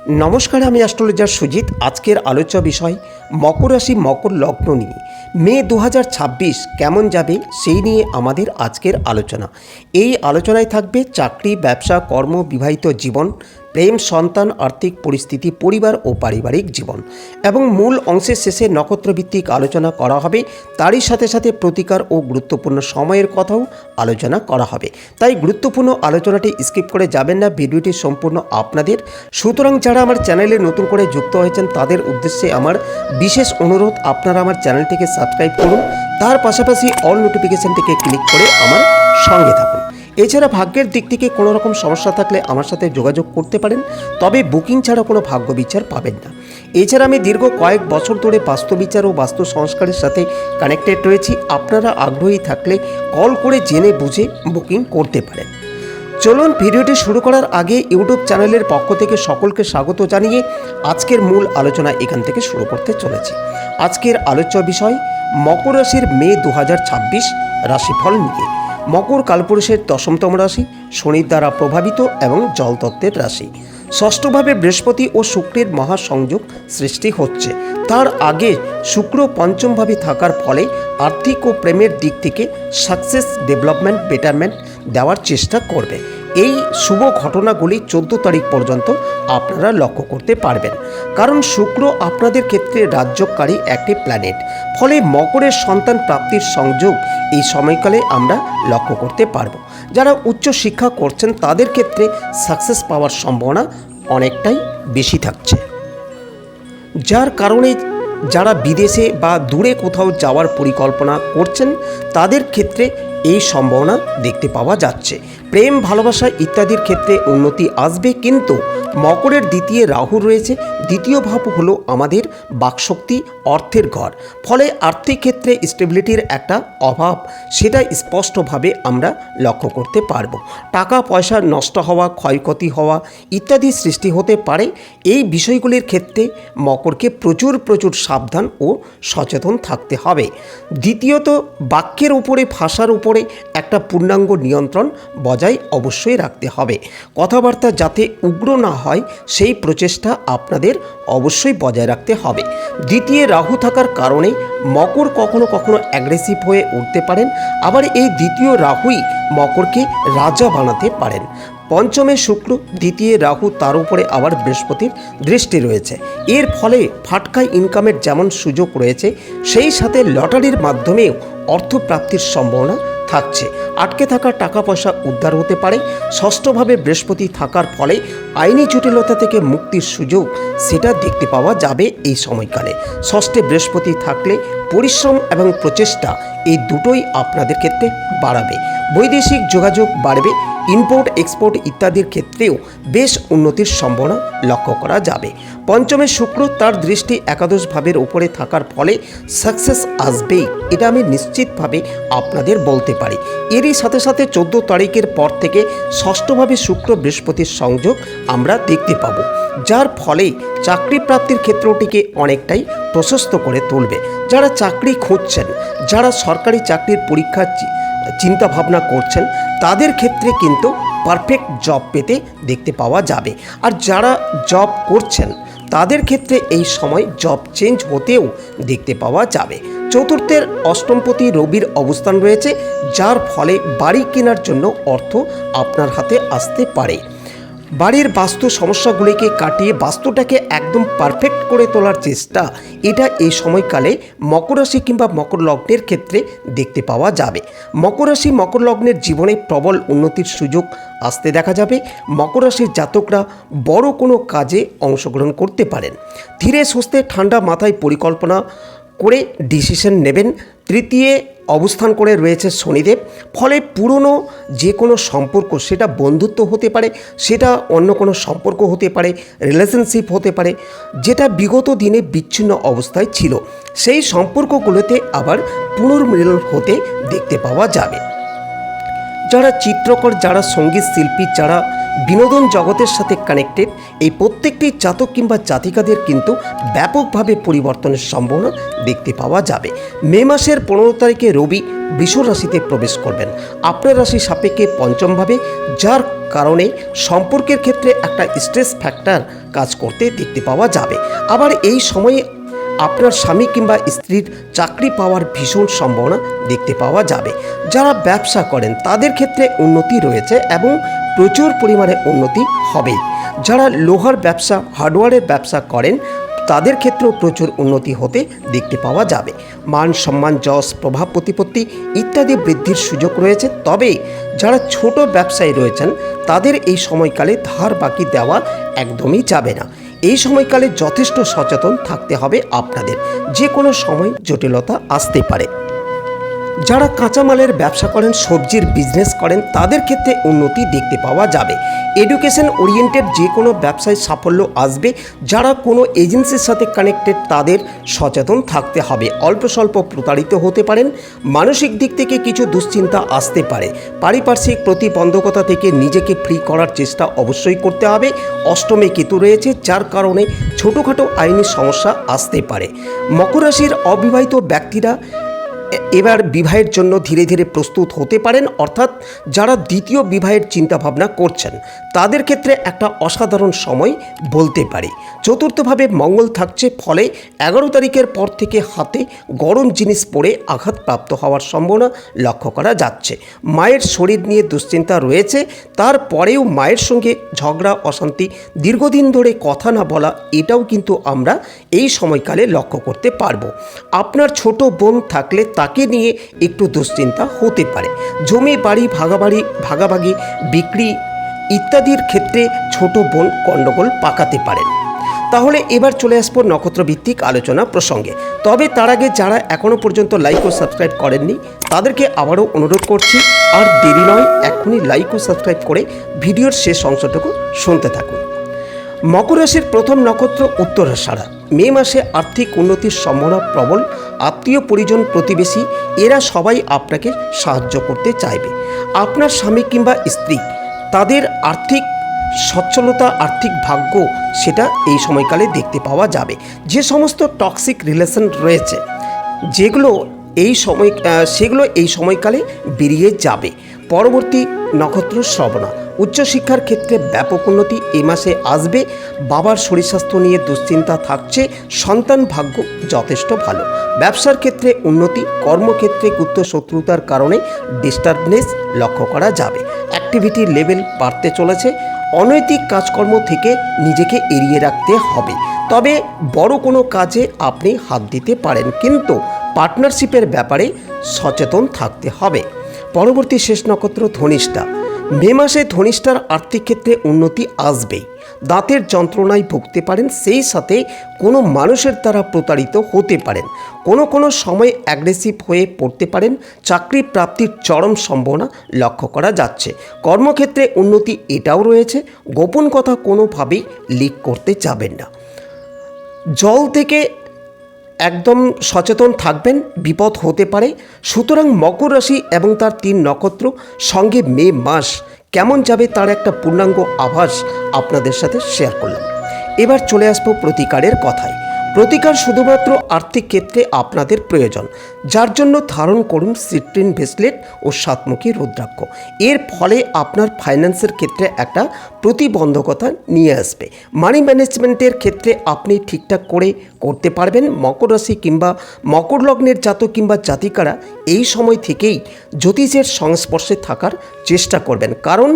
নমস্কার, আমি অ্যাস্ট্রোলজার সুজিত। আজকের আলোচ্য বিষয় মকর রাশি মকর লগ্ন নিয়ে মে 2026 কেমন যাবে সেই নিয়ে আমাদের আজকের আলোচনা। এই আলোচনায় থাকবে চাকরি, ব্যবসা, কর্ম, বিবাহিত জীবন, প্রেম, সন্তান, আর্থিক পরিস্থিতি, পরিবার ও পারিবারিক জীবন এবং মূল অংশের শেষে নক্ষত্রভিত্তিক আলোচনা করা হবে। তারই সাথে সাথে প্রতিকার ও গুরুত্বপূর্ণ সময়ের কথাও আলোচনা করা হবে। তাই গুরুত্বপূর্ণ আলোচনাটি স্কিপ করে যাবেন না, ভিডিওটি সম্পূর্ণ আপনাদের। সুতরাং যারা আমার চ্যানেলে নতুন করে যুক্ত হয়েছেন তাদের উদ্দেশ্যে আমার বিশেষ অনুরোধ, আপনারা আমার চ্যানেলটিকে সাবস্ক্রাইব করুন, তার পাশাপাশি অল নোটিফিকেশনটিকে ক্লিক করে আমার সঙ্গে থাকুন। এছাড়া ভাগ্যের দিক থেকে কোনো রকম সমস্যা থাকলে আমার সাথে যোগাযোগ করতে পারেন, তবে বুকিং ছাড়া কোনো ভাগ্য বিচার পাবেন না। এছাড়া আমি দীর্ঘ কয়েক বছর ধরে বাস্তু বিচার ও বাস্তু সংস্কারের সাথে কানেক্টেড রয়েছি। আপনারা আগ্রহী থাকলে কল করে জেনে বুঝে বুকিং করতে পারেন। চলুন ভিডিওটি শুরু করার আগে ইউটিউব চ্যানেলের পক্ষ থেকে সকলকে স্বাগত জানিয়ে আজকের মূল আলোচনা এখান থেকে শুরু করতে চলেছি। আজকের আলোচ্য বিষয় মকর রাশির মে 2026 রাশিফল নিয়ে। মকর কালপুরুষের 10তম রাশি, শনির দ্বারা প্রভাবিত এবং জলতত্ত্বের রাশি। ষষ্ঠভাবে বৃহস্পতি ও শুক্রের মহাসংযোগ সৃষ্টি হচ্ছে। তার আগে শুক্র পঞ্চমভাবে থাকার ফলে আর্থিক ও প্রেমের দিক থেকে সাকসেস, ডেভেলপমেন্ট, বেটারমেন্ট দেওয়ার চেষ্টা করবে। এই শুভ ঘটনাগুলি 14 তারিখ পর্যন্ত আপনারা লক্ষ্য করতে পারবেন, কারণ শুক্র আপনাদের ক্ষেত্রে রাজ্যকারী একটি প্ল্যানেট। ফলে মকরের সন্তান প্রাপ্তির সংযোগ এই সময়কালে আমরা লক্ষ্য করতে পারব। যারা উচ্চ শিক্ষা করছেন তাদের ক্ষেত্রে সাকসেস পাওয়ার সম্ভাবনা অনেকটাই বেশি থাকছে, যার কারণে যারা বিদেশে বা দূরে কোথাও যাওয়ার পরিকল্পনা করছেন তাদের ক্ষেত্রে এই সম্ভাবনা দেখতে পাওয়া যাচ্ছে। প্রেম, ভালোবাসা ইত্যাদির ক্ষেত্রে উন্নতি আসবে, কিন্তু মকরের দ্বিতীয় রাহু রয়েছে। দ্বিতীয় ভাব হলো আমাদের বাকশক্তি, অর্থের ঘর। ফলে আর্থিক ক্ষেত্রে স্টেবিলিটির একটা অভাব সেটা স্পষ্টভাবে আমরা লক্ষ্য করতে পারব। টাকা পয়সা নষ্ট হওয়া, ক্ষয়ক্ষতি হওয়া ইত্যাদি সৃষ্টি হতে পারে। এই বিষয়গুলির ক্ষেত্রে মকরকে প্রচুর সাবধান ও সচেতন থাকতে হবে। দ্বিতীয়ত, বাক্যের উপরে, ভাষার উপরে একটা পূর্ণাঙ্গ নিয়ন্ত্রণ বজায় অবশ্যই রাখতে হবে। কথাবার্তা যাতে উগ্র না হয় সেই প্রচেষ্টা আপনাদের অবশ্যই বজায় রাখতে হবে। দ্বিতীয় রাহু থাকার কারণে মকর কখনো কখনো অ্যাগ্রেসিভ হয়ে উঠতে পারেন, আবার এই দ্বিতীয় রাহুই মকরকে রাজা বানাতে পারেন। পঞ্চমে শুক্র, দ্বিতীয় রাহু, তার উপরে আবার বৃহস্পতির দৃষ্টি রয়েছে। এর ফলে ফাটকায় ইনকামের যেমন সুযোগ রয়েছে, সেই সাথে লটারির মাধ্যমেও অর্থপ্রাপ্তির সম্ভাবনা থাকছে। আটকে থাকা টাকা পয়সা উদ্ধার হতে পারে। ষষ্ঠভাবে বৃহস্পতি থাকার ফলে আইনি জটিলতা থেকে মুক্তির সুযোগ সেটা দেখতে পাওয়া যাবে এই সময়কালে। ষষ্ঠে বৃহস্পতি থাকলে পরিশ্রম এবং প্রচেষ্টা এই দুটোই আপনাদের ক্ষেত্রে বাড়াবে। বৈদেশিক যোগাযোগ বাড়বে। ইম্পোর্ট এক্সপোর্ট ইত্যাদির ক্ষেত্রেও বেশ উন্নতির সম্ভাবনা লক্ষ্য করা যাবে। পঞ্চমে শুক্র, তার দৃষ্টি একাদশ ভাবের উপরে থাকার ফলে সাকসেস আসবেই, এটা আমি নিশ্চিতভাবে আপনাদের বলতে পারি। এরই সাথে সাথে 14 তারিখের পর থেকে ষষ্ঠভাবে শুক্র বৃহস্পতির সংযোগ আমরা দেখতে পাবো, যার ফলে চাকরি প্রাপ্তির ক্ষেত্রটিকে অনেকটাই প্রশস্ত করে তুলবে। যারা চাকরি খুঁজছেন, যারা সরকারি চাকরির পরীক্ষার চিন্তা ভাবনা করছেন তাদের ক্ষেত্রে কিন্তু পারফেক্ট জব পেতে দেখতে পাওয়া যাবে। আর যারা জব করছেন তাদের ক্ষেত্রে এই সময় জব চেঞ্জ হতেও দেখতে পাওয়া যাবে। চতুর্থের অষ্টমপতি রবির অবস্থান রয়েছে, যার ফলে বাড়ি কেনার জন্য অর্থ আপনার হাতে আসতে পারে। বাড়ির বাস্তু সমস্যাগুলিকে কাটিয়ে বাস্তুটাকে একদম পারফেক্ট করে তোলার চেষ্টা এটা এই সময়কালে মকর রাশি কিংবা মকর লগ্নের ক্ষেত্রে দেখতে পাওয়া যাবে। মকর রাশি মকর লগ্নের জীবনে প্রবল উন্নতির সুযোগ আসতে দেখা যাবে। মকর রাশির জাতকরা বড় কোনো কাজে অংশগ্রহণ করতে পারেন। ধীরে সুস্থে ঠান্ডা মাথায় পরিকল্পনা করে ডিসিশন নেবেন। তৃতীয় অবস্থান করে রয়েছে শনিদেব। ফলে পুরনো যে কোনো সম্পর্ক, সেটা বন্ধুত্ব হতে পারে, সেটা অন্য কোনো সম্পর্ক হতে পারে, রিলেশনশিপ হতে পারে, যেটা বিগত দিনে বিচ্ছিন্ন অবস্থায় ছিল, সেই সম্পর্কগুলোতে আবার পুনর্মিলন হতে দেখতে পাওয়া যাবে। যারা চিত্রকর, যারা সঙ্গীত শিল্পী, যারা বিনোদন জগতের সাথে কানেক্টেড এই প্রত্যেকটি জাতক কিংবা জাতিকাদের কিন্তু ব্যাপকভাবে পরিবর্তনের সম্ভাবনা দেখতে পাওয়া যাবে। মে মাসের 15 তারিখে রবি বৃষ রাশিতে প্রবেশ করবেন আপনার রাশি সাপেক্ষে পঞ্চমভাবে, যার কারণে সম্পর্কের ক্ষেত্রে একটা স্ট্রেস ফ্যাক্টর কাজ করতে দেখতে পাওয়া যাবে। আবার এই সময়ে আপনার স্বামী কিংবা স্ত্রীর চাকরি পাওয়ার ভীষণ সম্ভাবনা দেখতে পাওয়া যাবে। যারা ব্যবসা করেন তাদের ক্ষেত্রে উন্নতি রয়েছে এবং প্রচুর পরিমাণে উন্নতি হবে। যারা লোহার ব্যবসা, হার্ডওয়্যারের ব্যবসা করেন তাদের ক্ষেত্রেও প্রচুর উন্নতি হতে দেখতে পাওয়া যাবে। মান সম্মান, যশ, প্রভাব প্রতিপত্তি ইত্যাদি বৃদ্ধির সুযোগ রয়েছে। তবে যারা ছোট ব্যবসায়ী রয়েছেন তাদের এই সময়কালে ধার বাকি দেওয়া একদমই যাবে না। এই সময়কালে যথেষ্ট সচেতন থাকতে হবে আপনাদের, যে কোনো সময় জটিলতা আসতে পারে। যারা কাঁচামালের ব্যবসা করেন, সবজির বিজনেস করেন তাদের ক্ষেত্রে উন্নতি দেখতে পাওয়া যাবে। এডুকেশন ওরিয়েন্টেড যে কোনো ব্যবসায় সাফল্য আসবে। যারা কোনো এজেন্সির সাথে কানেক্টেড তাদের সচেতন থাকতে হবে। অল্প স্বল্প প্রতারিত হতে পারেন। মানসিক দিক থেকে কিছু দুশ্চিন্তা আসতে পারে। পারিপার্শ্বিক প্রতিবন্ধকতা থেকে নিজেকে ফ্রি করার চেষ্টা অবশ্যই করতে হবে। অষ্টমে কেতু রয়েছে, যার কারণে ছোটোখাটো আইনি সমস্যা আসতে পারে। মকর রাশির অবিবাহিত ব্যক্তিরা এবার বিবাহের জন্য ধীরে ধীরে প্রস্তুত হতে পারেন, অর্থাৎ যারা দ্বিতীয় বিবাহের চিন্তাভাবনা করছেন তাদের ক্ষেত্রে একটা অসাধারণ সময় বলতে পারি। চতুর্থভাবে মঙ্গল থাকছে, ফলে 11 তারিখের পর থেকে হাতে গরম জিনিস পড়ে আঘাতপ্রাপ্ত হওয়ার সম্ভাবনা লক্ষ্য করা যাচ্ছে। মায়ের শরীর নিয়ে দুশ্চিন্তা রয়েছে, তারপরেও মায়ের সঙ্গে ঝগড়া, অশান্তি, দীর্ঘদিন ধরে কথা না বলা, এটাও কিন্তু আমরা এই সময়কালে লক্ষ্য করতে পারবো। আপনার ছোট বোন থাকলে তাকে নিয়ে একটু দুশ্চিন্তা হতে পারে। জমি বাড়ি ভাগাভাগি বিক্রি ইত্যাদির ক্ষেত্রে ছোট বোন গণ্ডগোল পাকাতে পারেন। তাহলে এবার চলে আসবো নক্ষত্রভিত্তিক আলোচনা প্রসঙ্গে। তবে তার আগে যারা এখনও পর্যন্ত লাইক ও সাবস্ক্রাইব করেননি তাদেরকে আবারও অনুরোধ করছি, আর দেরি নয়, এখনই লাইক ও সাবস্ক্রাইব করে ভিডিওর শেষ অংশটুকু শুনতে থাকুন। মকর রাশির প্রথম নক্ষত্র উত্তরাষাঢ়া। মে মাসে আর্থিক উন্নতির সম্ভাবনা প্রবল। আত্মীয় পরিজন, প্রতিবেশী এরা সবাই আপনাকে সাহায্য করতে চাইবে। আপনার স্বামী কিংবা স্ত্রী তাদের আর্থিক সচ্ছলতা, আর্থিক ভাগ্য সেটা এই সময়কালে দেখতে পাওয়া যাবে। যে সমস্ত টক্সিক রিলেশন রয়েছে সেগুলো এই সময়কালে বেরিয়ে যাবে। পরবর্তী নক্ষত্র শ্রবণা। উচ্চশিক্ষার ক্ষেত্রে ব্যাপক উন্নতি এই মাসে আসবে। বাবার শরীর স্বাস্থ্য নিয়ে দুশ্চিন্তা থাকছে। সন্তান ভাগ্য যথেষ্ট ভালো। ব্যবসার ক্ষেত্রে উন্নতি। কর্মক্ষেত্রে গুপ্ত শত্রুতার কারণে ডিস্টার্বনেস লক্ষ্য করা যাবে। অ্যাক্টিভিটির লেভেল বাড়তে চলেছে। অনৈতিক কাজকর্ম থেকে নিজেকে এড়িয়ে রাখতে হবে। তবে বড় কোনো কাজে আপনি হাত দিতে পারেন, কিন্তু পার্টনারশিপের ব্যাপারে সচেতন থাকতে হবে। পরবর্তী শেষ নক্ষত্র ধনিষ্ঠা। মে মাসে ধনিষ্ঠার আর্থিক ক্ষেত্রে উন্নতি আসবেই। দাঁতের যন্ত্রণায় ভুগতে পারেন, সেই সাথে কোনো মানুষের দ্বারা প্রতারিত হতে পারেন। কোনো সময় অ্যাগ্রেসিভ হয়ে পড়তে পারেন। চাকরি প্রাপ্তির চরম সম্ভাবনা লক্ষ্য করা যাচ্ছে। কর্মক্ষেত্রে উন্নতি এটাও রয়েছে। গোপন কথা কোনোভাবেই লিক করতে যাবেন না। জল থেকে একদম সচেতন থাকবেন, বিপদ হতে পারে। সুতরাং মকর রাশি এবং তার 3 নক্ষত্র সঙ্গে মে মাস কেমন যাবে তার একটা পূর্ণাঙ্গ আভাস আপনাদের সাথে শেয়ার করলাম। এবার চলে আসবো প্রতিকারের কথায়। প্রতিকার শুধুমাত্র আর্থিক ক্ষেত্রে আপনাদের প্রয়োজন, যার জন্য ধারণ করুন সিট্রিন ব্রেসলেট ও 7মুখী রুদ্রাক্ষ। এর ফলে আপনার ফাইন্যান্সের ক্ষেত্রে একটা প্রতিবন্ধকতা নিয়ে আসবে। মানি ম্যানেজমেন্টের ক্ষেত্রে আপনি ঠিকঠাক করতে পারবেন। মকর রাশি কিংবা মকর লগ্নের জাতক কিংবা জাতিকারা এই সময় থেকেই জ্যোতিষের সংস্পর্শে থাকার চেষ্টা করবেন, কারণ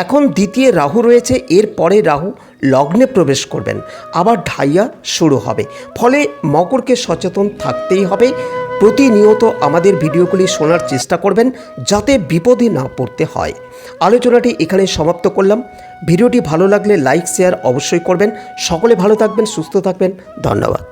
এখন দ্বিতীয় রাহু রয়েছে। এর পরে রাহু লগ্নে প্রবেশ করবেন, আবার ঢাইয়া শুরু হবে। ফলে মকরকে সচেতন থাকতেই হবে। প্রতিনিয়ত আমাদের ভিডিওগুলি শোনার চেষ্টা করবেন যাতে বিপদে না পড়তে হয়। আলোচনাটি এখানে সমাপ্ত করলাম। ভিডিওটি ভালো লাগলে লাইক শেয়ার অবশ্যই করবেন। সকলে ভালো থাকবেন, সুস্থ থাকবেন। ধন্যবাদ।